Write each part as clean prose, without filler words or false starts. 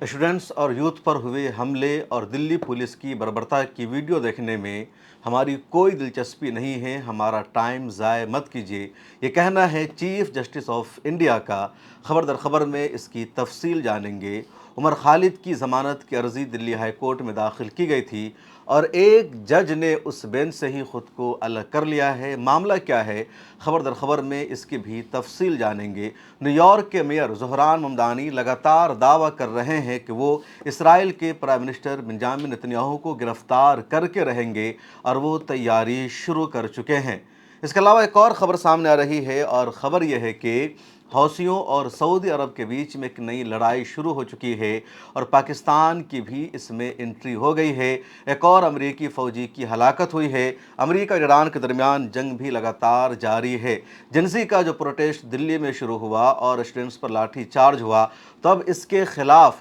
Students और youth पर हुए हमले और दिल्ली पुलिस की बर्बरता की वीडियो देखने में हमारी कोई दिलचस्पी नहीं है, हमारा टाइम ज़ाय मत कीजिए। ये कहना है चीफ जस्टिस ऑफ इंडिया का। खबर दर खबर में इसकी तफसील जानेंगे। उमर खालिद की ज़मानत की अर्ज़ी दिल्ली हाई कोर्ट में दाखिल की गई थी और एक जज ने उस बेंच से ही ख़ुद को अलग कर लिया है। मामला क्या है, खबर दर खबर में इसकी भी तफसील जानेंगे। न्यूयॉर्क के मेयर ज़ोहरान ममदानी लगातार दावा कर रहे हैं कि वो इसराइल के प्राइम मिनिस्टर बेंजामिन नेतन्याहू को गिरफ्तार करके रहेंगे और वो तैयारी शुरू कर चुके हैं। इसके अलावा एक और ख़बर सामने आ रही है और ख़बर यह है कि हौसियों और सऊदी अरब के बीच में एक नई लड़ाई शुरू हो चुकी है और पाकिस्तान की भी इसमें एंट्री हो गई है। एक और अमरीकी फ़ौजी की हलाकत हुई है। अमरीका और ईरान के दरमियान जंग भी लगातार जारी है। जिनसी का जो प्रोटेस्ट दिल्ली में शुरू हुआ और स्टूडेंट्स पर लाठी चार्ज हुआ, तो अब इसके ख़िलाफ़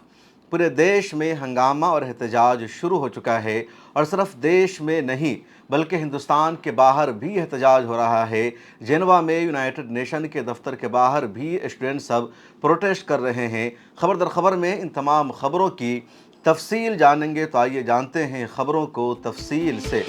पूरे देश में हंगामा और एहतजाज शुरू हो चुका है। और सिर्फ देश में नहीं बल्कि हिंदुस्तान के बाहर भी एहतजाज हो रहा है। जेनेवा में यूनाइटेड नेशन के दफ्तर के बाहर भी स्टूडेंट सब प्रोटेस्ट कर रहे हैं। खबर दर खबर में इन तमाम खबरों की तफसील जानेंगे, तो आइए जानते हैं खबरों को तफसील से।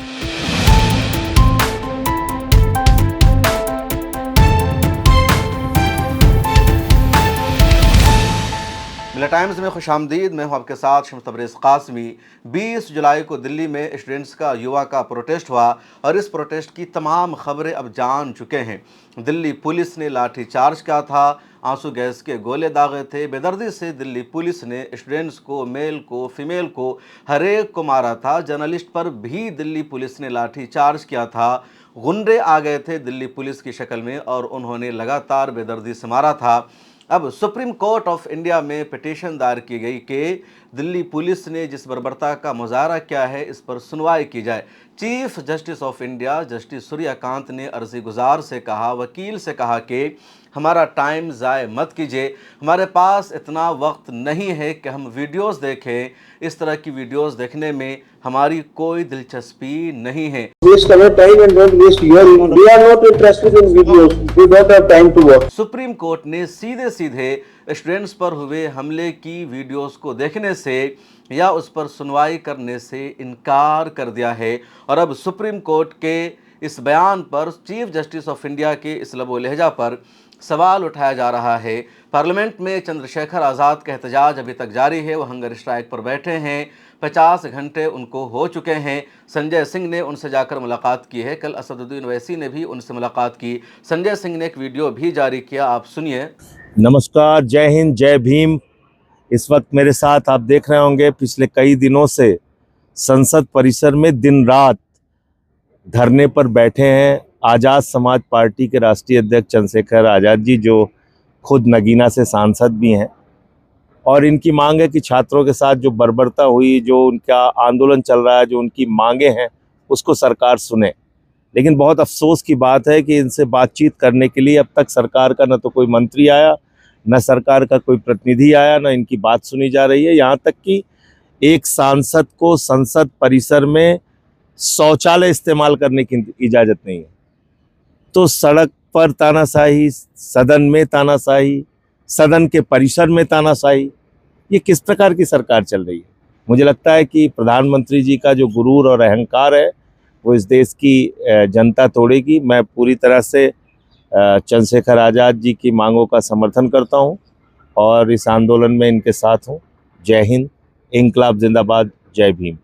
मिला टाइम्स में खुशामदीद। मैं हूं आपके साथ शम्स तबरेज़ कासमी। 20 जुलाई को दिल्ली में स्टूडेंट्स का युवा का प्रोटेस्ट हुआ और इस प्रोटेस्ट की तमाम खबरें अब जान चुके हैं। दिल्ली पुलिस ने लाठी चार्ज किया था, आंसू गैस के गोले दागे थे। बेदर्दी से दिल्ली पुलिस ने स्टूडेंट्स को, मेल को, फीमेल को, हर एक को मारा था। जर्नलिस्ट पर भी दिल्ली पुलिस ने लाठी चार्ज किया था। गुंडे आ गए थे दिल्ली पुलिस की शक्ल में और उन्होंने लगातार बेदर्दी से मारा था। अब सुप्रीम कोर्ट ऑफ इंडिया में पिटीशन दायर की गई कि दिल्ली पुलिस ने जिस बर्बरता का मुजाहरा किया है इस पर सुनवाई की जाए। Chief justice of India justice Suryakant ने अर्जी गुजार से कहा, वकील से कहा कि हमारा टाइम ज़ाय मत कीजिए, हमारे पास इतना वक्त नहीं है कि हम वीडियोस देखें। इस तरह की वीडियोस देखने में हमारी कोई दिलचस्पी नहीं है। Waste our time and don't waste your. We are not interested in videos. We don't have time to watch. Supreme court ने सीधे सीधे स्टूडेंट्स पर हुए हमले की वीडियोस को देखने से या उस पर सुनवाई करने से इनकार कर दिया है। और अब सुप्रीम कोर्ट के इस बयान पर, चीफ जस्टिस ऑफ इंडिया के इस लबो लहजा पर सवाल उठाया जा रहा है। पार्लियामेंट में चंद्रशेखर आज़ाद का एहतजाज अभी तक जारी है। वो हंगर स्ट्राइक पर बैठे हैं, 50 घंटे उनको हो चुके हैं। संजय सिंह ने उनसे जाकर मुलाकात की है। कल असदुद्दीन ओवैसी ने भी उनसे मुलाकात की। संजय सिंह ने एक वीडियो भी जारी किया, आप सुनिए। नमस्कार, जय हिंद, जय भीम। इस वक्त मेरे साथ आप देख रहे होंगे पिछले कई दिनों से संसद परिसर में दिन रात धरने पर बैठे हैं आज़ाद समाज पार्टी के राष्ट्रीय अध्यक्ष चंद्रशेखर आज़ाद जी, जो खुद नगीना से सांसद भी हैं। और इनकी मांग है कि छात्रों के साथ जो बर्बरता हुई, जो उनका आंदोलन चल रहा है, जो उनकी मांगे हैं, उसको सरकार सुने। लेकिन बहुत अफसोस की बात है कि इनसे बातचीत करने के लिए अब तक सरकार का न तो कोई मंत्री आया, न सरकार का कोई प्रतिनिधि आया, न इनकी बात सुनी जा रही है। यहाँ तक कि एक सांसद को संसद परिसर में शौचालय इस्तेमाल करने की इजाज़त नहीं है। तो सड़क पर तानाशाही, सदन में तानाशाही, सदन के परिसर में तानाशाही, ये किस प्रकार की सरकार चल रही है? मुझे लगता है कि प्रधानमंत्री जी का जो गुरूर और अहंकार है वो इस देश की जनता तोड़ेगी। मैं पूरी तरह से चंद्रशेखर आज़ाद जी की मांगों का समर्थन करता हूं और इस आंदोलन में इनके साथ हूं। जय हिंद, इंकलाब जिंदाबाद, जय भीम।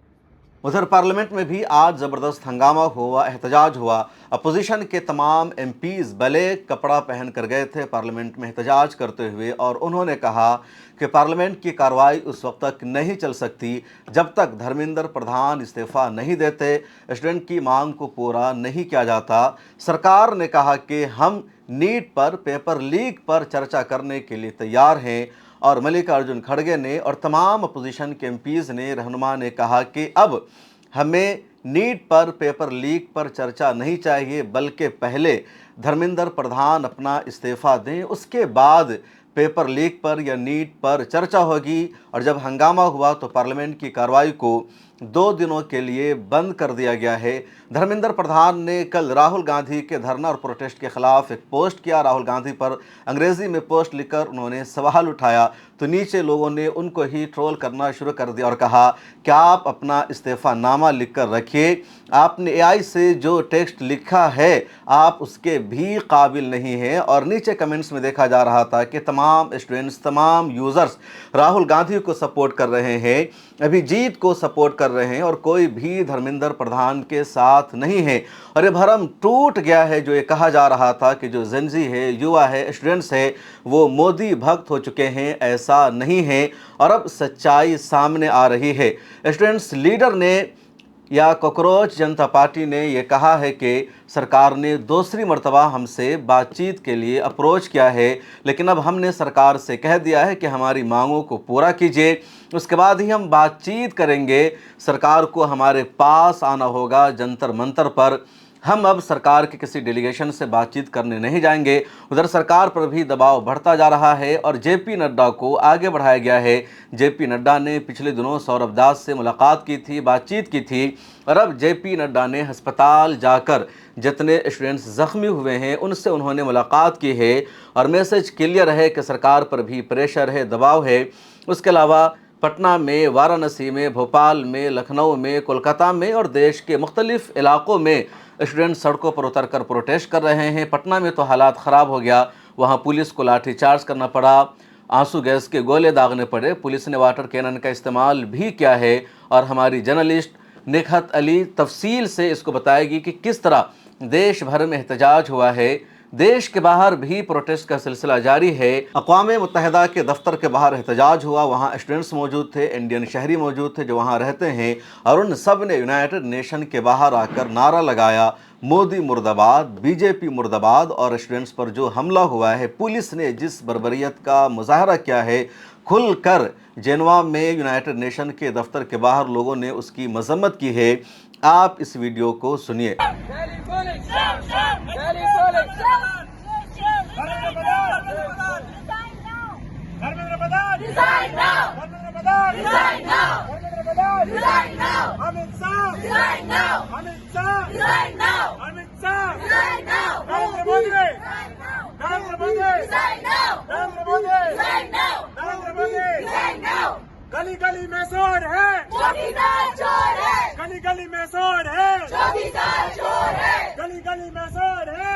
उधर पार्लियामेंट में भी आज ज़बरदस्त हंगामा हुआ, एहतजाज हुआ। अपोजिशन के तमाम एमपीज़ ब्लैक कपड़ा पहन कर गए थे पार्लियामेंट में एहतजाज करते हुए, और उन्होंने कहा कि पार्लियामेंट की कार्रवाई उस वक्त तक नहीं चल सकती जब तक धर्मेंद्र प्रधान इस्तीफ़ा नहीं देते, स्टूडेंट की मांग को पूरा नहीं किया जाता। सरकार ने कहा कि हम नीट पर, पेपर लीक पर चर्चा करने के लिए तैयार हैं। और मल्लिकार्जुन खड़गे ने और तमाम अपोजिशन के एमपीज़ ने, रहनुमा ने कहा कि अब हमें नीट पर, पेपर लीक पर चर्चा नहीं चाहिए, बल्कि पहले धर्मेंद्र प्रधान अपना इस्तीफ़ा दें, उसके बाद पेपर लीक पर या नीट पर चर्चा होगी। और जब हंगामा हुआ तो पार्लियामेंट की कार्रवाई को 2 दिनों के लिए बंद कर दिया गया है। धर्मेंद्र प्रधान ने कल राहुल गांधी के धरना और प्रोटेस्ट के खिलाफ एक पोस्ट किया। राहुल गांधी पर अंग्रेजी में पोस्ट लिखकर उन्होंने सवाल उठाया तो नीचे लोगों ने उनको ही ट्रोल करना शुरू कर दिया और कहा कि आप अपना इस्तीफानामा लिख कर रखिए, आपने एआई से जो टेक्स्ट लिखा है आप उसके भी काबिल नहीं हैं। और नीचे कमेंट्स में देखा जा रहा था कि तमाम स्टूडेंट्स, तमाम यूज़र्स राहुल गांधी को सपोर्ट कर रहे हैं, अभिजीत को सपोर्ट कर रहे हैं और कोई भी धर्मेंद्र प्रधान के साथ नहीं है। और ये भरम टूट गया है जो ये कहा जा रहा था कि जो जेनजी है, युवा है, स्टूडेंट्स है, वो मोदी भक्त हो चुके हैं। ऐसा नहीं है और अब सच्चाई सामने आ रही है। स्टूडेंट्स लीडर ने या कॉकरोच जनता पार्टी ने ये कहा है कि सरकार ने दूसरी मर्तबा हमसे बातचीत के लिए अप्रोच किया है, लेकिन अब हमने सरकार से कह दिया है कि हमारी मांगों को पूरा कीजिए, उसके बाद ही हम बातचीत करेंगे। सरकार को हमारे पास आना होगा जंतर मंतर पर। हम अब सरकार के किसी डेलीगेशन से बातचीत करने नहीं जाएंगे। उधर सरकार पर भी दबाव बढ़ता जा रहा है और जेपी नड्डा को आगे बढ़ाया गया है। जेपी नड्डा ने पिछले दिनों सौरभ दास से मुलाकात की थी, बातचीत की थी और अब जेपी नड्डा ने अस्पताल जाकर जितने स्टूडेंट्स ज़ख्मी हुए हैं उनसे उन्होंने मुलाकात की है और मैसेज क्लियर है कि सरकार पर भी प्रेशर है, दबाव है। उसके अलावा पटना में, वाराणसी में, भोपाल में, लखनऊ में, कोलकाता में और देश के मुख्तलिफ इलाकों में स्टूडेंट सड़कों पर उतरकर प्रोटेस्ट कर रहे हैं। पटना में तो हालात ख़राब हो गया, वहाँ पुलिस को लाठीचार्ज करना पड़ा, आंसू गैस के गोले दागने पड़े, पुलिस ने वाटर कैनन का इस्तेमाल भी किया है। और हमारी जर्नलिस्ट निखत अली तफसील से इसको बताएगी कि किस तरह देश भर में एहतजाज हुआ है। देश के बाहर भी प्रोटेस्ट का सिलसिला जारी है। अक़वाम मुत्तहिदा के दफ्तर के बाहर एहतजाज हुआ, वहाँ स्टूडेंट्स मौजूद थे, इंडियन शहरी मौजूद थे जो वहाँ रहते हैं और उन सब ने यूनाइटेड नेशन के बाहर आकर नारा लगाया, मोदी मुर्दाबाद, बीजेपी मुर्दाबाद। और स्टूडेंट्स पर जो हमला हुआ है, पुलिस ने जिस बर्बरियत का मुजाहरा किया है, खुलकर जेनवा में यूनाइटेड नेशन के दफ्तर के बाहर लोगों ने उसकी मजम्मत की है। आप इस वीडियो को सुनिए। गली गली में शोर है, गली गली में शोर है, गली गली में शोर है,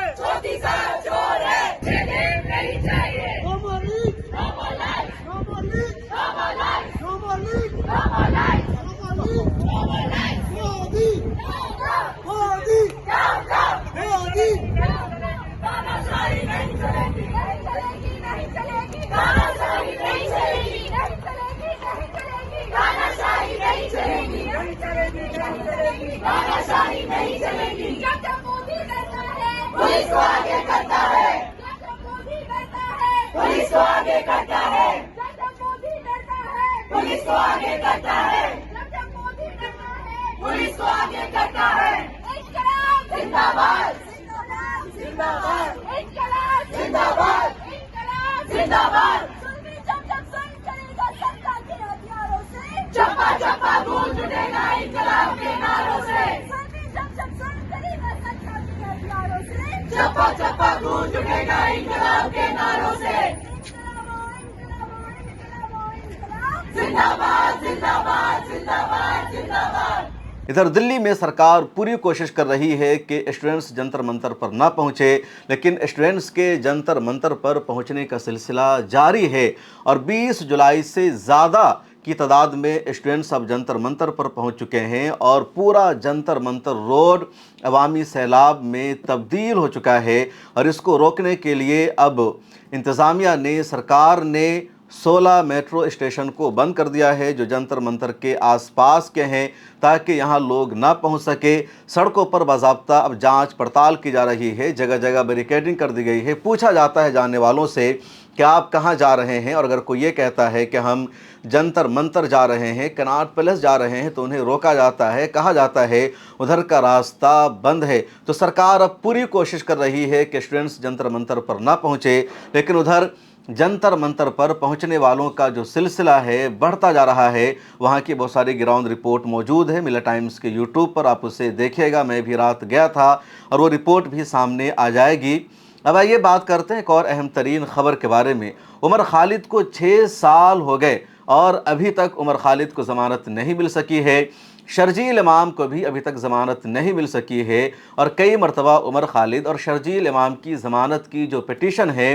नहीं चाहिए। No more leak, no more life, no more leak, no more life, no more leak, no more life, no more leak, no more life. Modi, Modi, Modi, तानाशाही नहीं चलेगी, नहीं चलेगी, नहीं चलेगी, तानाशाही नहीं चलेगी, नहीं चलेगी, नहीं चलेगी, तानाशाही नहीं चलेगी, नहीं चलेगी, नहीं चलेगी, तानाशाही नहीं चलेगी। जब जब मोदी करता है, पुलिस को आगे करता है, जब जब मोदी करता है, पुलिस को आगे करता है, जब जब मोदी करता है, पुलिस को आगे करता है, जब जब मोदी करता है, पुलिस को आगे करता है। इंकलाब जिंदाबाद, जिंदाबाद, जिंदाबाद, इंकलाब जिंदाबाद, इंकलाब जिंदाबाद। सुननी जब जब सुन चलेगा सत्ता के हथियारों से, चप्पा चप्पा गूंज उठेगा इंकलाब के नारों से। सुननी जब जब सुन चलेगा सत्ता के हथियारों से, चप्पा चप्पा गूंज उठेगा इंकलाब के नारों से। जिंदाबाद, जिंदाबाद, जिंदाबाद, जिंदाबाद। इधर दिल्ली में सरकार पूरी कोशिश कर रही है कि स्टूडेंट्स जंतर मंतर पर ना पहुंचे, लेकिन स्टूडेंट्स के जंतर मंतर पर पहुंचने का सिलसिला जारी है और 20 जुलाई से ज़्यादा की तादाद में स्टूडेंट्स अब जंतर मंतर पर पहुंच चुके हैं और पूरा जंतर मंतर रोड अवामी सैलाब में तब्दील हो चुका है। और इसको रोकने के लिए अब इंतज़ामिया ने, सरकार ने 16 मेट्रो स्टेशन को बंद कर दिया है जो जंतर मंतर के आसपास के हैं, ताकि यहाँ लोग ना पहुँच सके। सड़कों पर बाज़ाब्ता अब जांच पड़ताल की जा रही है, जगह जगह बैरिकेडिंग कर दी गई है। पूछा जाता है जाने वालों से कि आप कहाँ जा रहे हैं, और अगर कोई ये कहता है कि हम जंतर मंतर जा रहे हैं, कनॉट पैलेस जा रहे हैं, तो उन्हें रोका जाता है, कहा जाता है उधर का रास्ता बंद है। तो सरकार अब पूरी कोशिश कर रही है कि स्टूडेंट्स जंतर मंतर पर ना पहुँचे, लेकिन उधर जंतर मंतर पर पहुंचने वालों का जो सिलसिला है बढ़ता जा रहा है। वहां की बहुत सारी ग्राउंड रिपोर्ट मौजूद है मिलर टाइम्स के यूट्यूब पर, आप उसे देखिएगा। मैं भी रात गया था और वो रिपोर्ट भी सामने आ जाएगी। अब आइए बात करते हैं एक और अहम तरीन खबर के बारे में। उमर खालिद को 6 साल हो गए और अभी तक उमर खालिद को ज़मानत नहीं मिल सकी है। शर्जील इमाम को भी अभी तक ज़मानत नहीं मिल सकी है और कई मरतबा उमर खालिद और शर्जील इमाम की ज़मानत की जो पिटीशन है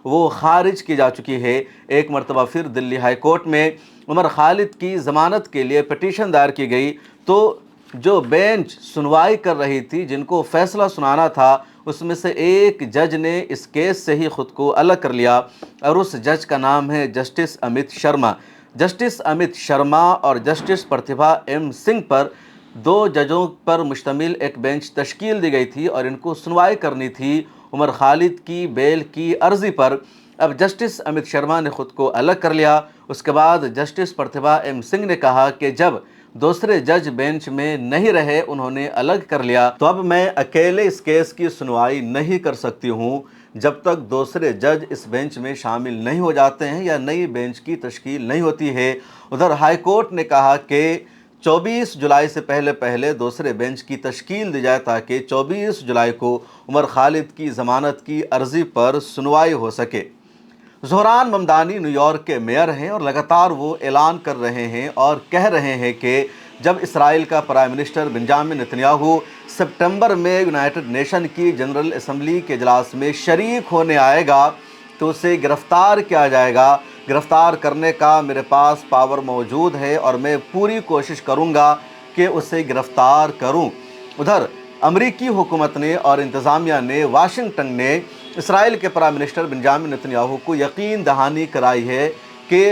वो खारिज की जा चुकी है। एक मरतबा फिर दिल्ली हाई कोर्ट में उमर खालिद की ज़मानत के लिए पिटीशन दायर की गई, तो जो बेंच सुनवाई कर रही थी, जिनको फ़ैसला सुनाना था, उसमें से एक जज ने इस केस से ही ख़ुद को अलग कर लिया और उस जज का नाम है जस्टिस अमित शर्मा। जस्टिस अमित शर्मा और जस्टिस प्रतिभा एम सिंह पर 2 जजों पर मुश्तमिल एक बेंच तश्कील दी गई थी और इनको सुनवाई करनी थी उमर खालिद की बेल की अर्ज़ी पर। अब जस्टिस अमित शर्मा ने ख़ुद को अलग कर लिया। उसके बाद जस्टिस प्रतिभा एम सिंह ने कहा कि जब दूसरे जज बेंच में नहीं रहे, उन्होंने अलग कर लिया, तो अब मैं अकेले इस केस की सुनवाई नहीं कर सकती हूँ जब तक दूसरे जज इस बेंच में शामिल नहीं हो जाते हैं या नई बेंच की तश्कील नहीं होती है। उधर हाई कोर्ट ने कहा कि 24 जुलाई से पहले दूसरे बेंच की तश्कील दी जाए ताकि 24 जुलाई को उमर खालिद की ज़मानत की अर्ज़ी पर सुनवाई हो सके। ज़ोहरान ममदानी न्यूयॉर्क के मेयर हैं और लगातार वो ऐलान कर रहे हैं और कह रहे हैं कि जब इसराइल का प्राइम मिनिस्टर बेंजामिन नेतन्याहू सितंबर में यूनाइटेड नेशन की जनरल असम्बली के इजलास में शरीक होने आएगा तो उसे गिरफ़्तार किया जाएगा। गिरफ़्तार करने का मेरे पास पावर मौजूद है और मैं पूरी कोशिश करूँगा कि उसे गिरफ़्तार करूँ। उधर अमरीकी हुकूमत ने और इंतज़ामिया ने, वाशिंगटन ने इसराइल के प्राइम मिनिस्टर बेंजामिन नेतन्याहू को यकीन दहानी कराई है कि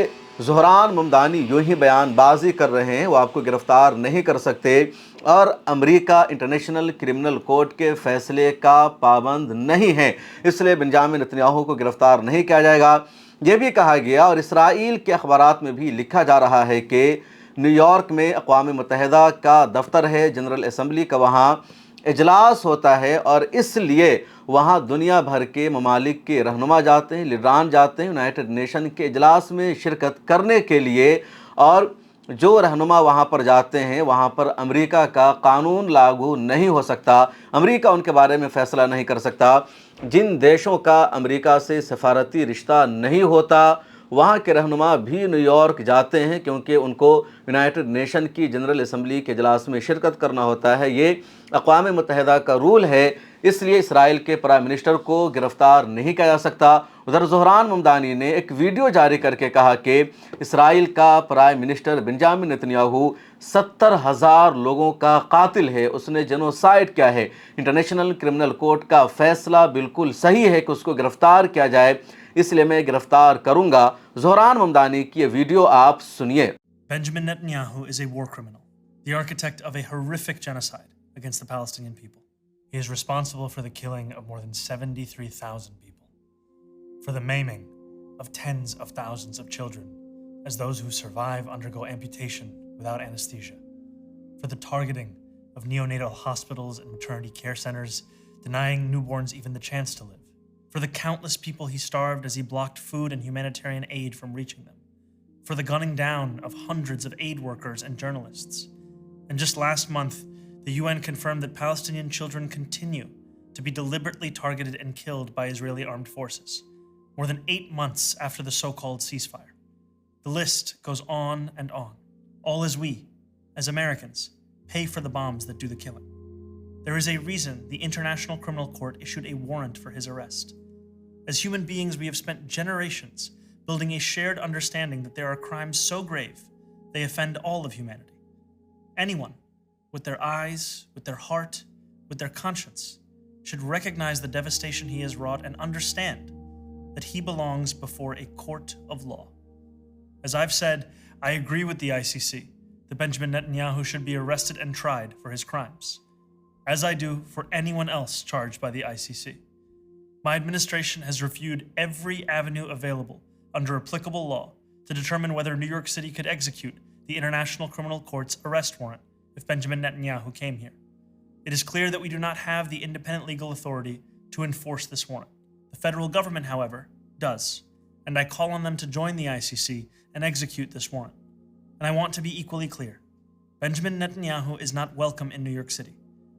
ज़ोहरान ममदानी यूँ ही बयानबाजी कर रहे हैं, वो आपको गिरफ़्तार नहीं कर सकते और अमेरिका इंटरनेशनल क्रिमिनल कोर्ट के फ़ैसले का पाबंद नहीं है, इसलिए बेंजामिन नेतन्याहू को गिरफ़्तार नहीं किया जाएगा। ये भी कहा गया और इसराइल के अखबारात में भी लिखा जा रहा है कि न्यूयॉर्क में अक़वाम मुत्तहिदा का दफ्तर है, जनरल असम्बली का वहाँ इजलास होता है और इसलिए वहाँ दुनिया भर के ममालिक के रहनुमा जाते हैं, लीडरान जाते हैं यूनाइटेड नेशन के इजलास में शिरकत करने के लिए। और जो रहनुमा वहाँ पर जाते हैं वहाँ पर अमेरिका का कानून लागू नहीं हो सकता, अमेरिका उनके बारे में फ़ैसला नहीं कर सकता। जिन देशों का अमेरिका से सफारती रिश्ता नहीं होता वहाँ के रहनुमा भी न्यूयॉर्क जाते हैं क्योंकि उनको यूनाइटेड नेशन की जनरल असम्बली के इजलास में शिरकत करना होता है। ये अक़वाम मुत्तहिदा का रूल है, इसलिए इसराइल के प्राइम मिनिस्टर को गिरफ़्तार नहीं किया जा सकता। उधर ज़ोहरान ममदानी ने एक वीडियो जारी करके कहा कि इसराइल का प्राइम मिनिस्टर बेंजामिन नेतन्याहू 70,000 लोगों का कातिल है, उसने जेनोसाइड किया है। इंटरनेशनल क्रिमिनल कोर्ट का फ़ैसला बिल्कुल सही है कि उसको गिरफ़्तार किया जाए, इसलिए मैं गिरफ़्तार करूंगा। ज़ोहरान ममदानी की ये वीडियो आप सुनिए। Benjamin Netanyahu is a war criminal, the architect of a horrific genocide against the Palestinian people. He is responsible for the killing of more than 73,000 people, for the maiming of tens of thousands of children as those who survive undergo amputation without anesthesia, for the targeting of neonatal hospitals and maternity care centers, denying newborns even the chance to live, for the countless people he starved as he blocked food and humanitarian aid from reaching them, for the gunning down of hundreds of aid workers and journalists. And just last month, the UN confirmed that Palestinian children continue to be deliberately targeted and killed by Israeli armed forces, more than 8 months after the so-called ceasefire. The list goes on and on, all as we, as Americans, pay for the bombs that do the killing. There is a reason the International Criminal Court issued a warrant for his arrest. As human beings, we have spent generations building a shared understanding that there are crimes so grave they offend all of humanity. Anyone with their eyes, with their heart, with their conscience should recognize the devastation he has wrought and understand that he belongs before a court of law. As I've said, I agree with the ICC that Benjamin Netanyahu should be arrested and tried for his crimes, as I do for anyone else charged by the ICC. My administration has reviewed every avenue available under applicable law to determine whether New York City could execute the International Criminal Court's arrest warrant if Benjamin Netanyahu came here. It is clear that we do not have the independent legal authority to enforce this warrant. The federal government, however, does. and I call on them to join the ICC and execute this warrant. And I want to be equally clear. Benjamin Netanyahu is not welcome in New York City,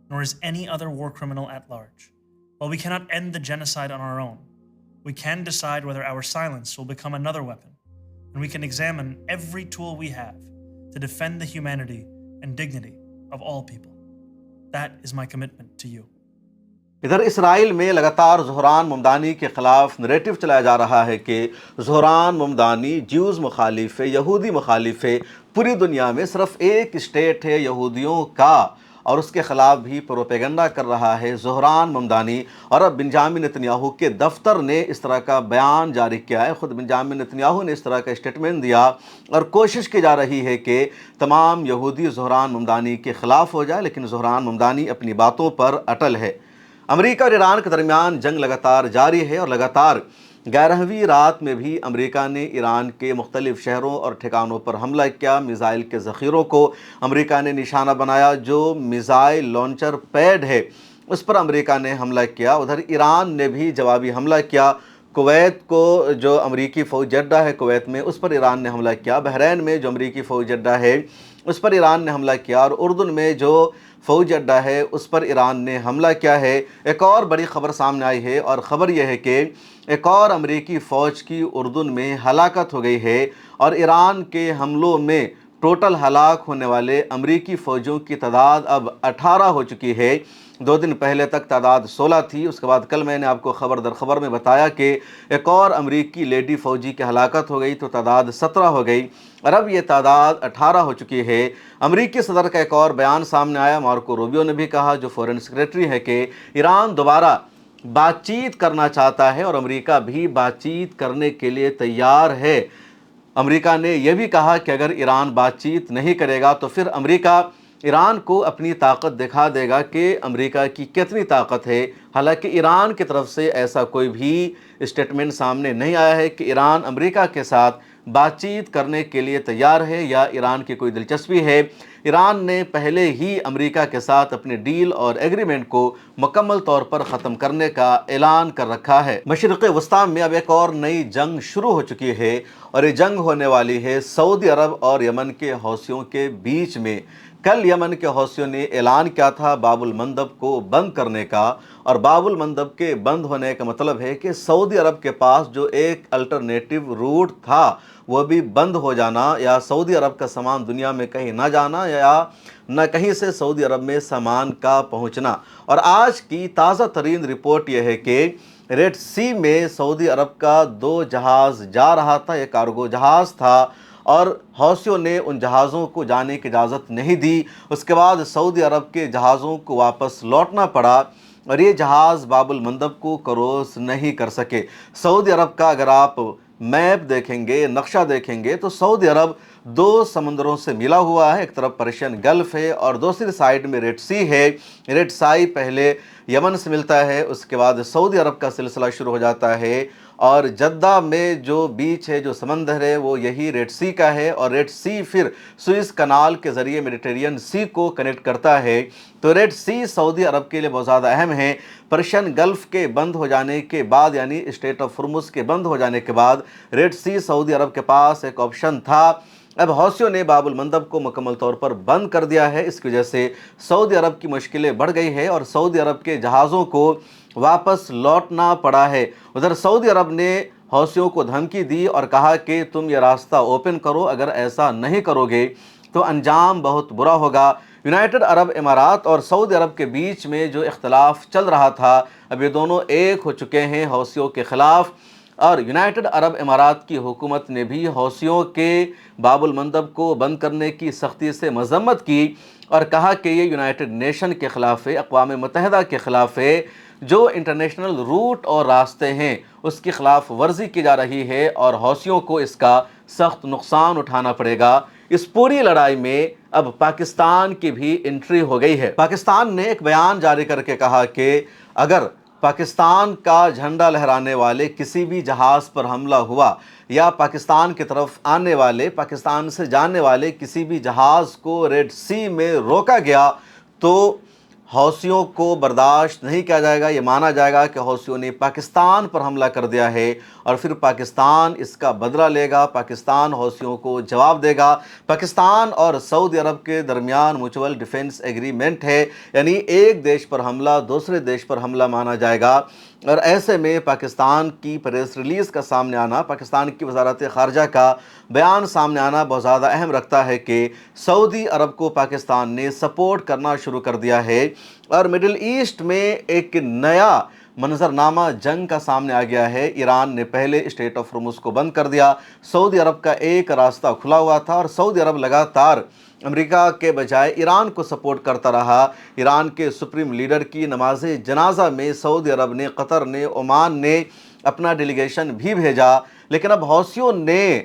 nor is any other war criminal at large. While we cannot end the genocide on our own, we can decide whether our silence will become another weapon, and we can examine every tool we have to defend the humanity and dignity of all people. That is my commitment to you. इधर Israel में लगातार ज़ोहरान ममदानी के ख़िलाफ़ narrative चलाया जा रहा है कि ज़ोहरान ममदानी ज्यूज़ मुखालिफ है, यहूदी मुखालिफ है। पूरी दुनिया में सिर्फ एक स्टेट है यहूदियों का, और उसके ख़िलाफ़ भी प्रोपेगेंडा कर रहा है ज़ोहरान ममदानी। और अब बेंजामिन नेतन्याहू के दफ्तर ने इस तरह का बयान जारी किया है, ख़ुद बेंजामिन नेतन्याहू ने इस तरह का स्टेटमेंट दिया, और कोशिश की जा रही है कि तमाम यहूदी ज़ोहरान ममदानी के ख़िलाफ़ हो जाए, लेकिन ज़ोहरान ममदानी अपनी बातों पर अटल है। अमेरिका और ईरान के दरमियान जंग लगातार जारी है, और लगातार 11वीं रात में भी अमेरिका ने ईरान के मुख्तलिफ शहरों और ठिकानों पर हमला किया। मिज़ाइल के ज़ख़ीरों को अमेरिका ने निशाना बनाया। जो मिज़ाइल लॉन्चर पैड है उस पर अमेरिका ने हमला किया। उधर ईरान ने भी जवाबी हमला किया। कुवैत को जो अमेरिकी फ़ौज अड्डा है कुवैत में, उस पर ईरान ने हमला किया। बहरीन में जो अमेरिकी फ़ौज अड्डा है उस पर ईरान ने हमला किया, और उर्दुन में जो फ़ौज अड्डा है उस पर ईरान ने हमला किया है। एक और बड़ी ख़बर सामने आई है, और ख़बर यह है कि एक और अमेरिकी फ़ौज की उर्दुन में हलाकत हो गई है, और ईरान के हमलों में टोटल हलाक होने वाले अमेरिकी फ़ौजियों की तादाद अब 18 हो चुकी है। 2 दिन पहले तक तादाद 16 थी। उसके बाद कल मैंने आपको ख़बर दर ख़बर में बताया कि एक और अमेरिकी लेडी फ़ौजी की हलाकत हो गई, तो तादाद 17 हो गई, और अब ये तादाद 18 हो चुकी है। अमेरिकी सदर का एक और बयान सामने आया। मार्को रूबियो ने भी कहा, जो फ़ॉरेन सेक्रेटरी है, कि ईरान दोबारा बातचीत करना चाहता है और अमेरिका भी बातचीत करने के लिए तैयार है। अमेरिका ने यह भी कहा कि अगर ईरान बातचीत नहीं करेगा तो फिर अमेरिका ईरान को अपनी ताकत दिखा देगा कि अमेरिका की कितनी ताकत है। हालांकि ईरान की तरफ से ऐसा कोई भी स्टेटमेंट सामने नहीं आया है कि ईरान अमेरिका के साथ बातचीत करने के लिए तैयार है या ईरान की कोई दिलचस्पी है। ईरान ने पहले ही अमेरिका के साथ अपने डील और एग्रीमेंट को मुकम्मल तौर पर ख़त्म करने का ऐलान कर रखा है। मशरिक़ वस्ता में अब एक और नई जंग शुरू हो चुकी है, और ये जंग होने वाली है सऊदी अरब और यमन के हौसियों के बीच में। कल यमन के हौसियों ने ऐलान किया था बाबुल मंदब को बंद करने का, और बाबुल मंदब के बंद होने का मतलब है कि सऊदी अरब के पास जो एक अल्टरनेटिव रूट था वह भी बंद हो जाना, या सऊदी अरब का सामान दुनिया में कहीं ना जाना, या न कहीं से सऊदी अरब में सामान का पहुंचना। और आज की ताज़ा तरीन रिपोर्ट यह है कि रेड सी में सऊदी अरब का 2 जहाज़ जा रहा था, ये कार्गो जहाज़ था, और हौसियों ने उन जहाज़ों को जाने की इजाज़त नहीं दी। उसके बाद सऊदी अरब के जहाज़ों को वापस लौटना पड़ा, और ये जहाज़ बाबुल मंदब को क्रॉस नहीं कर सके। सऊदी अरब का अगर आप मैप देखेंगे, नक्शा देखेंगे, तो सऊदी अरब 2 समंदरों से मिला हुआ है। एक तरफ पर्शियन गल्फ़ है और दूसरी साइड में रेड सी है। रेड सी पहले यमन से मिलता है, उसके बाद सऊदी अरब का सिलसिला शुरू हो जाता है, और जद्दा में जो बीच है, जो समंदर है, वो यही रेड सी का है, और रेड सी फिर सुइस कनाल के ज़रिए मेडिटेरियन सी को कनेक्ट करता है। तो रेड सी सऊदी अरब के लिए बहुत ज़्यादा अहम है। पर्शियन गल्फ़ के बंद हो जाने के बाद, यानी स्टेट ऑफ हुर्मुज़ के बंद हो जाने के बाद, रेड सी सऊदी अरब के पास एक ऑप्शन था। अब हौसियों ने बाबुल मंदब को मुकम्मल तौर पर बंद कर दिया है। इसकी वजह से सऊदी अरब की मुश्किलें बढ़ गई है, और सऊदी अरब के जहाज़ों को वापस लौटना पड़ा है। उधर सऊदी अरब ने हौसियों को धमकी दी और कहा कि तुम ये रास्ता ओपन करो, अगर ऐसा नहीं करोगे तो अंजाम बहुत बुरा होगा। यूनाइटेड अरब इमारात और सऊदी अरब के बीच में जो इख्तलाफ चल रहा था, अब ये दोनों एक हो चुके हैं हौसियों के ख़िलाफ़, और यूनाइटेड अरब इमारात की हुकूमत ने भी हौसियों के बाबुल मंदब को बंद करने की सख्ती से मज़म्मत की, और कहा कि ये यूनाइटेड नेशन के ख़िलाफ़ है, अक़वाम मुत्तहिदा के ख़िलाफ़ है। जो इंटरनेशनल रूट और रास्ते हैं उसकी ख़िलाफ़ वर्जी की जा रही है, और हौसियों को इसका सख्त नुकसान उठाना पड़ेगा। इस पूरी लड़ाई में अब पाकिस्तान की भी एंट्री हो गई है। पाकिस्तान ने एक बयान जारी करके कहा कि अगर पाकिस्तान का झंडा लहराने वाले किसी भी जहाज़ पर हमला हुआ, या पाकिस्तान की तरफ आने वाले, पाकिस्तान से जाने वाले किसी भी जहाज़ को रेड सी में रोका गया, तो حوثیوں کو برداشت نہیں کیا جائے گا۔ یہ مانا جائے گا کہ حوثیوں نے پاکستان پر حملہ کر دیا ہے اور پھر پاکستان اس کا بدلہ لے گا، پاکستان حوثیوں کو جواب دے گا۔ پاکستان اور سعودی عرب کے درمیان میوچول ڈیفنس ایگریمنٹ ہے، یعنی ایک دیش پر حملہ دوسرے دیش پر حملہ مانا جائے گا، اور ایسے میں پاکستان کی پریس ریلیز کا سامنے آنا، پاکستان کی وزارت خارجہ کا بیان سامنے آنا بہت زیادہ اہم رکھتا ہے کہ سعودی عرب کو پاکستان نے سپورٹ کرنا شروع کر دیا ہے، اور مڈل ایسٹ میں ایک نیا منظرنامہ جنگ کا سامنے آ گیا ہے۔ ایران نے پہلے اسٹریٹ آف ہرمز کو بند کر دیا، سعودی عرب کا ایک راستہ کھلا ہوا تھا، اور سعودی عرب لگاتار امریکہ کے بجائے ایران کو سپورٹ کرتا رہا۔ ایران کے سپریم لیڈر کی نماز جنازہ میں سعودی عرب نے، قطر نے، عمان نے اپنا ڈیلیگیشن بھی بھیجا، لیکن اب حوثیوں نے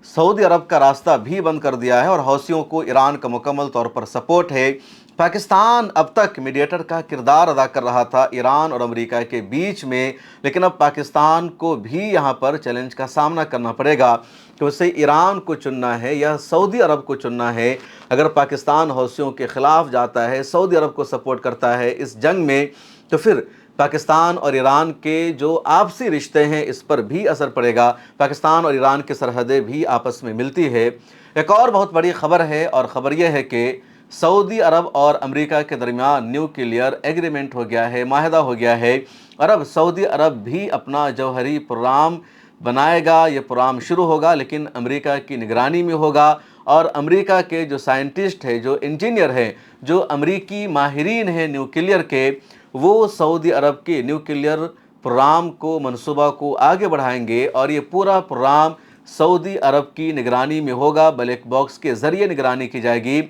سعودی عرب کا راستہ بھی بند کر دیا ہے، اور حوثیوں کو ایران کا مکمل طور پر سپورٹ ہے۔ پاکستان اب تک میڈیٹر کا کردار ادا کر رہا تھا ایران اور امریکہ کے بیچ میں، لیکن اب پاکستان کو بھی یہاں پر چیلنج کا سامنا کرنا پڑے گا کہ اسے ایران کو چننا ہے یا سعودی عرب کو چننا ہے۔ اگر پاکستان حوثیوں کے خلاف جاتا ہے، سعودی عرب کو سپورٹ کرتا ہے اس جنگ میں، تو پھر پاکستان اور ایران کے جو آپسی رشتے ہیں اس پر بھی اثر پڑے گا۔ پاکستان اور ایران کی سرحدیں بھی آپس میں ملتی ہے۔ ایک اور بہت بڑی خبر ہے، اور خبر یہ ہے کہ سعودی عرب اور امریکہ کے درمیان نیوکلیئر ایگریمنٹ ہو گیا ہے، معاہدہ ہو گیا ہے، اور اب سعودی عرب بھی اپنا جوہری پروگرام بنائے گا۔ یہ پروگرام شروع ہوگا لیکن امریکہ کی نگرانی میں ہوگا، اور امریکہ کے جو سائنٹسٹ ہیں، جو انجینئر ہیں، جو امریکی ماہرین ہیں نیوکلیئر کے، وہ سعودی عرب کے نیوکلیئر پروگرام کو، منصوبہ کو آگے بڑھائیں گے، اور یہ پورا پروگرام سعودی عرب کی نگرانی میں ہوگا، بلیک باکس کے ذریعے نگرانی کی جائے گی،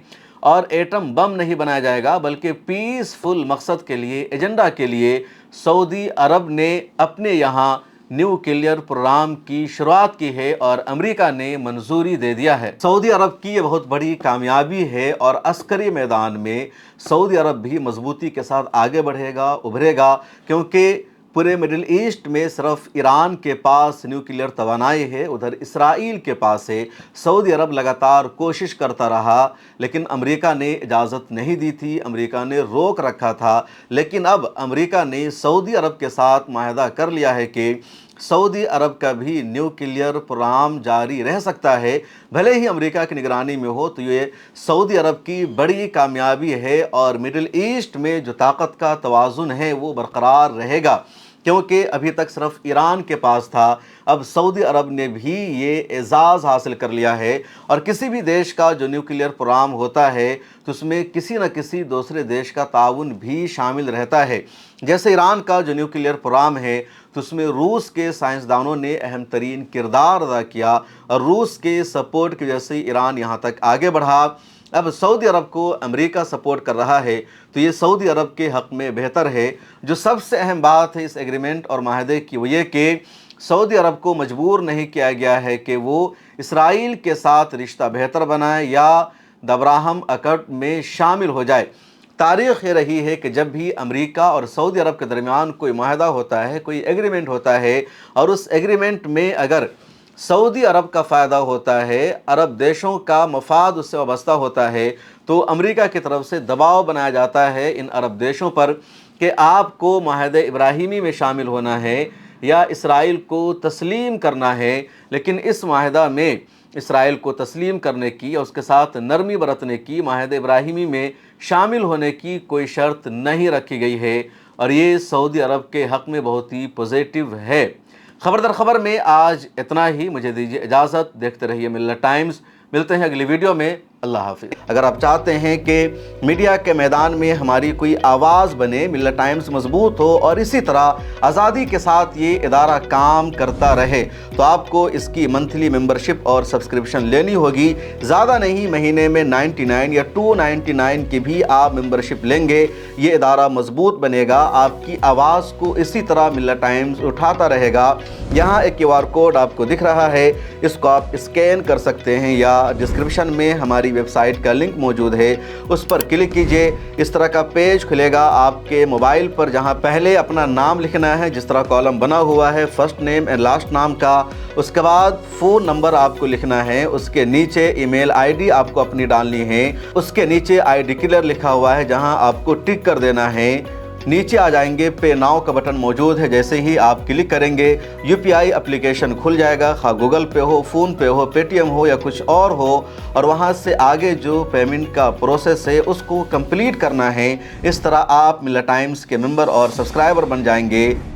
اور ایٹم بم نہیں بنایا جائے گا بلکہ پیسفل مقصد کے لیے، ایجنڈا کے لیے سعودی عرب نے اپنے یہاں نیوکلیئر پروگرام کی شروعات کی ہے، اور امریکہ نے منظوری دے دیا ہے۔ سعودی عرب کی یہ بہت بڑی کامیابی ہے، اور عسکری میدان میں سعودی عرب بھی مضبوطی کے ساتھ آگے بڑھے گا، ابھرے گا، کیونکہ پورے مڈل ایسٹ میں صرف ایران کے پاس نیوکلیئر توانائی ہے، ادھر اسرائیل کے پاس ہے۔ سعودی عرب لگاتار کوشش کرتا رہا، لیکن امریکہ نے اجازت نہیں دی تھی، امریکہ نے روک رکھا تھا، لیکن اب امریکہ نے سعودی عرب کے ساتھ معاہدہ کر لیا ہے کہ سعودی عرب کا بھی نیوکلیئر پروگرام جاری رہ سکتا ہے، بھلے ہی امریکہ کی نگرانی میں ہو۔ تو یہ سعودی عرب کی بڑی کامیابی ہے، اور مڈل ایسٹ میں جو طاقت کا توازن ہے وہ برقرار رہے گا، کیونکہ ابھی تک صرف ایران کے پاس تھا، اب سعودی عرب نے بھی یہ اعزاز حاصل کر لیا ہے۔ اور کسی بھی دیش کا جو نیوکلیئر پروگرام ہوتا ہے تو اس میں کسی نہ کسی دوسرے دیش کا تعاون بھی شامل رہتا ہے۔ جیسے ایران کا جو نیوکلیئر پروگرام ہے تو اس میں روس کے سائنسدانوں نے اہم ترین کردار ادا کیا، اور روس کے سپورٹ کی وجہ سے ایران یہاں تک آگے بڑھا۔ اب سعودی عرب کو امریکہ سپورٹ کر رہا ہے تو یہ سعودی عرب کے حق میں بہتر ہے۔ جو سب سے اہم بات ہے اس ایگریمنٹ اور معاہدے کی وہ یہ کہ سعودی عرب کو مجبور نہیں کیا گیا ہے کہ وہ اسرائیل کے ساتھ رشتہ بہتر بنائے یا ابراہم اکارڈ میں شامل ہو جائے۔ تاریخ یہ رہی ہے کہ جب بھی امریکہ اور سعودی عرب کے درمیان کوئی معاہدہ ہوتا ہے، کوئی ایگریمنٹ ہوتا ہے، اور اس ایگریمنٹ میں اگر سعودی عرب کا فائدہ ہوتا ہے، عرب دیشوں کا مفاد اس سے وابستہ ہوتا ہے، تو امریکہ کی طرف سے دباؤ بنایا جاتا ہے ان عرب دیشوں پر کہ آپ کو معاہدہ ابراہیمی میں شامل ہونا ہے یا اسرائیل کو تسلیم کرنا ہے۔ لیکن اس معاہدہ میں اسرائیل کو تسلیم کرنے کی اور اس کے ساتھ نرمی برتنے کی، معاہدہ ابراہیمی میں شامل ہونے کی کوئی شرط نہیں رکھی گئی ہے، اور یہ سعودی عرب کے حق میں بہت ہی پوزیٹیو ہے۔ خبر در خبر میں آج اتنا ہی، مجھے دیجیے اجازت، دیکھتے رہیے ملت ٹائمز، ملتے ہیں اگلی ویڈیو میں، اللہ حافظ۔ اگر آپ چاہتے ہیں کہ میڈیا کے میدان میں ہماری کوئی آواز بنے، ملت ٹائمز مضبوط ہو اور اسی طرح آزادی کے ساتھ یہ ادارہ کام کرتا رہے، تو آپ کو اس کی منتھلی ممبرشپ اور سبسکرپشن لینی ہوگی۔ زیادہ نہیں، مہینے میں 99 یا 299 کی بھی آپ ممبرشپ لیں گے، یہ ادارہ مضبوط بنے گا، آپ کی آواز کو اسی طرح ملت ٹائمز اٹھاتا رہے گا۔ یہاں ایک QR کوڈ آپ کو دکھ رہا ہے، اس کو آپ اسکین کر سکتے ہیں یا ڈسکرپشن میں ہماری वेबसाइट का लिंक मौजूद है, उस पर क्लिक कीजिए। इस तरह का पेज खुलेगा आपके मोबाइल पर, जहां पहले अपना नाम लिखना है, जिस तरह कॉलम बना हुआ है फर्स्ट नेम एंड लास्ट नाम का। उसके बाद फ़ोन नंबर आपको लिखना है, उसके नीचे ईमेल आईडी आपको अपनी डालनी है, उसके नीचे आई डिक्लेयर लिखा हुआ है जहां आपको टिक कर देना है। नीचे आ जाएंगे, पे नाउ का बटन मौजूद है, जैसे ही आप क्लिक करेंगे यूपीआई एप्लीकेशन खुल जाएगा, खा गूगल पे हो, फ़ोन पे हो, पेटीएम हो या कुछ और हो, और वहां से आगे जो पेमेंट का प्रोसेस है उसको कंप्लीट करना है। इस तरह आप मिल्ला टाइम्स के मेंबर और सब्सक्राइबर बन जाएंगे।